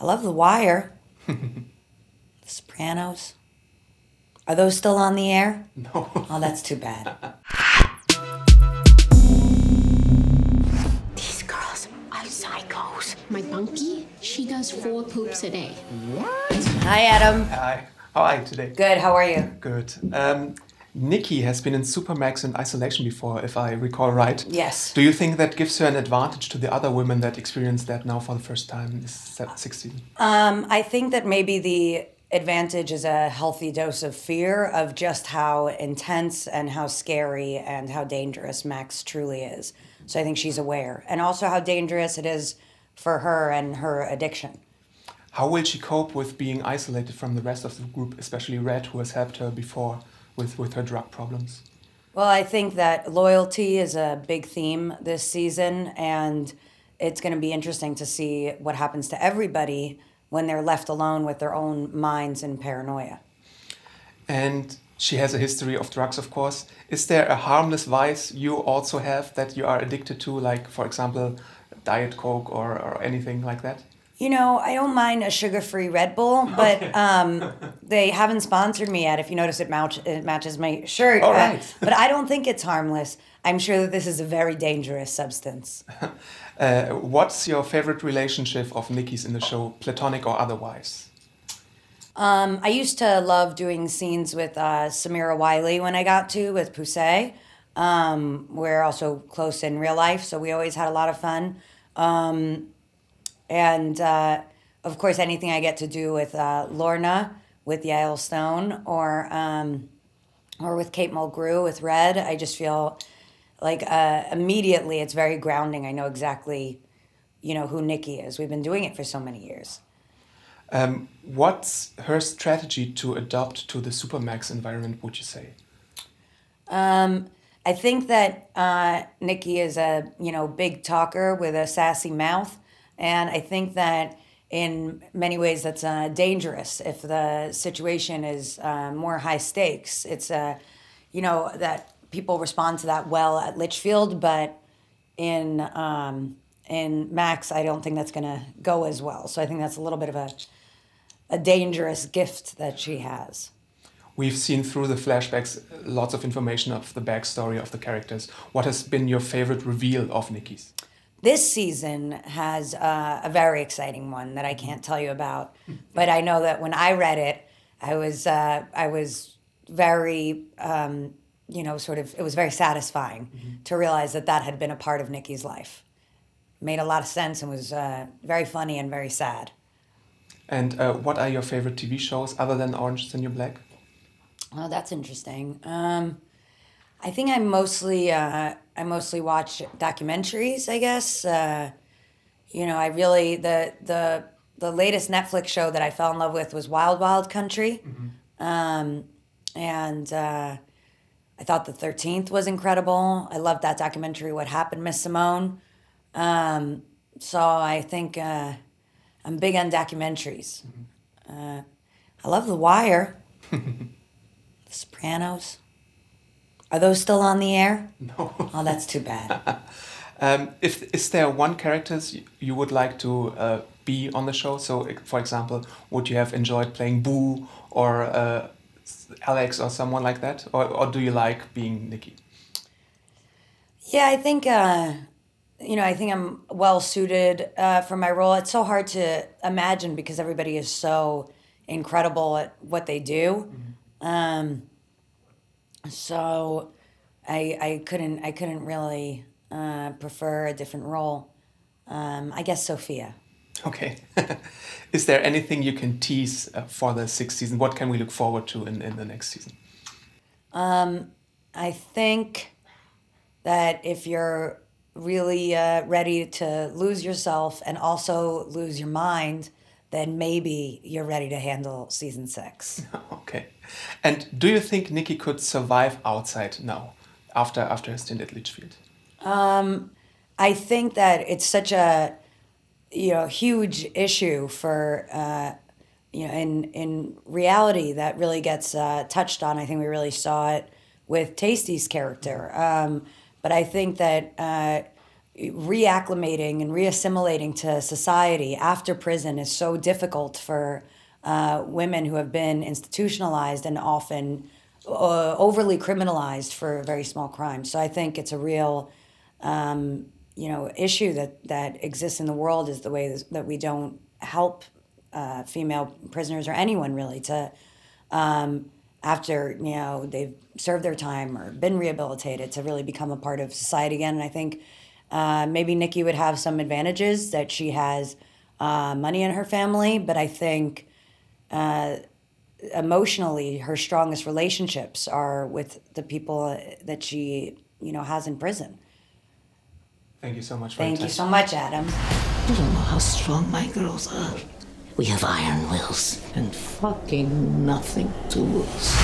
I love The Wire. The Sopranos. Are those still on the air? No. Oh, that's too bad. These girls are psychos. My bunkie, she does 4 poops a day. What? Hi, Adam. Hi. How are you today? Good, how are you? Good. Nikki has been in Supermax in isolation before, if I recall right. Yes. Do you think that gives her an advantage to the other women that experience that now for the first time in this sixth season? I think that maybe the advantage is a healthy dose of fear of just how intense and how scary and how dangerous Max truly is. So I think she's aware. And also how dangerous it is for her and her addiction. How will she cope with being isolated from the rest of the group, especially Red, who has helped her before with her drug problems? Well, I think that loyalty is a big theme this season, and it's going to be interesting to see what happens to everybody when they're left alone with their own minds and paranoia. And she has a history of drugs, of course. Is there a harmless vice you also have that you are addicted to, like, for example, Diet Coke or anything like that? You know, I don't mind a sugar-free Red Bull, but they haven't sponsored me yet. If you notice, it matches my shirt. All right. But I don't think it's harmless. I'm sure that this is a very dangerous substance. What's your favorite relationship of Nikki's in the show, platonic or otherwise? I used to love doing scenes with Samira Wiley when I got to, with Poussey. We're also close in real life, so we always had a lot of fun. And of course, anything I get to do with Lorna, with Yael Stone, or with Kate Mulgrew, with Red, I just feel like immediately it's very grounding. I know exactly, who Nikki is. We've been doing it for so many years. What's her strategy to adopt to the Supermax environment, would you say? I think that Nikki is a big talker with a sassy mouth, and I think that in many ways that's dangerous if the situation is more high stakes. It's that people respond to that well at Litchfield, but in Max, I don't think that's going to go as well. So I think that's a little bit of a dangerous gift that she has. We've seen through the flashbacks lots of information of the backstory of the characters. What has been your favorite reveal of Nikki's? This season has a very exciting one that I can't tell you about, but I know that when I read it, I was very, it was very satisfying to realize that had been a part of Nikki's life. Made a lot of sense and was very funny and very sad. And what are your favorite TV shows other than Orange is the New Black? Oh, that's interesting. I think I mostly watch documentaries, I guess. I really the latest Netflix show that I fell in love with was Wild Wild Country. And I thought The 13th was incredible. I loved that documentary, What Happened, Miss Simone. So I think I'm big on documentaries. I love The Wire. The Sopranos. Are those still on the air? No. Oh, that's too bad. Is there one character you would like to be on the show? So, for example, would you have enjoyed playing Boo or Alex or someone like that? Or do you like being Nikki? Yeah, I think I think I'm well suited for my role. It's so hard to imagine because everybody is so incredible at what they do. So I couldn't really prefer a different role. I guess Sophia. Okay. Is there anything you can tease for the sixth season? What can we look forward to in the next season? I think that if you're really ready to lose yourself and also lose your mind, then maybe you're ready to handle season 6. Okay. And do you think Nikki could survive outside now, after her stint at Litchfield? I think that it's such a huge issue for in reality that really gets touched on. I think we really saw it with Tasty's character. But I think that reacclimating and reassimilating to society after prison is so difficult for women who have been institutionalized and often overly criminalized for very small crimes. So I think it's a real, issue that exists in the world, is the way that we don't help female prisoners or anyone really to, after they've served their time or been rehabilitated, to really become a part of society again. And I think maybe Nikki would have some advantages that she has money in her family, but I think emotionally her strongest relationships are with the people that she has in prison. Thank you so much for Thank you so much, Adam. You don't know how strong my girls are. We have iron wills and fucking nothing to lose.